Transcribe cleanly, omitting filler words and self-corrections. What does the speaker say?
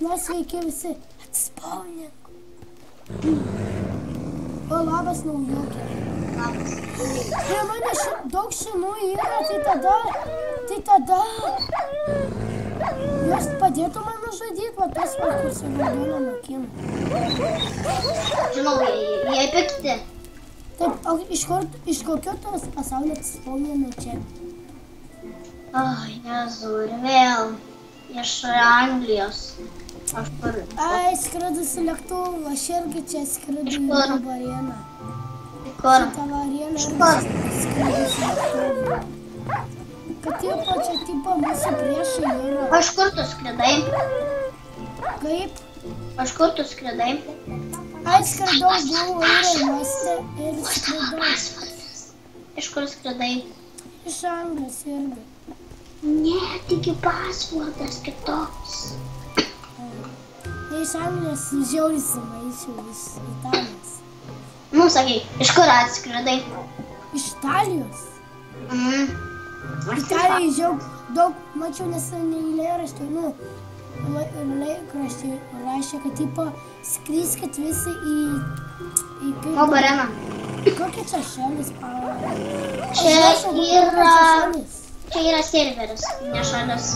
Na, sveiki visi. Atspaunink. O, labas naujokė. Prie mane daug šinų yra, tai tada jos padėtų man nužudyti, va tas vaikus su raudonom akim. Žinau, jie pikti. Taip, o iš kokio tos pasaulio atspaunino čia? Ai, nezu, ir vėl. Iš Anglijos. Aš kur? Ai, skredu su lėktuvu, aš irgi čia skredu į varieną. Kur? Šitą varieną irgi skredu su lėktuvu. Kad čia tipo mūsų priešai yra. Aš kur tu skridai? Kaip? Aš kur tu skridai? Ai, skredau, buvau oro uoste ir skredau. Iš kur skridai? Iš Anglijos irgi. Ne, tik pasvardas kitoks. Iš Anglijos žiauriai sumaišiau iš Italijos. Nu, sakai, iš kur atskridai? Iš Italijos? Italijai daug, mačiau neseniai eilėraštį, laikraštį rašė, kad tipo skriskit visi į kaip... O, Barena. Kokia čia šalis? Čia yra serveris, ne šalis.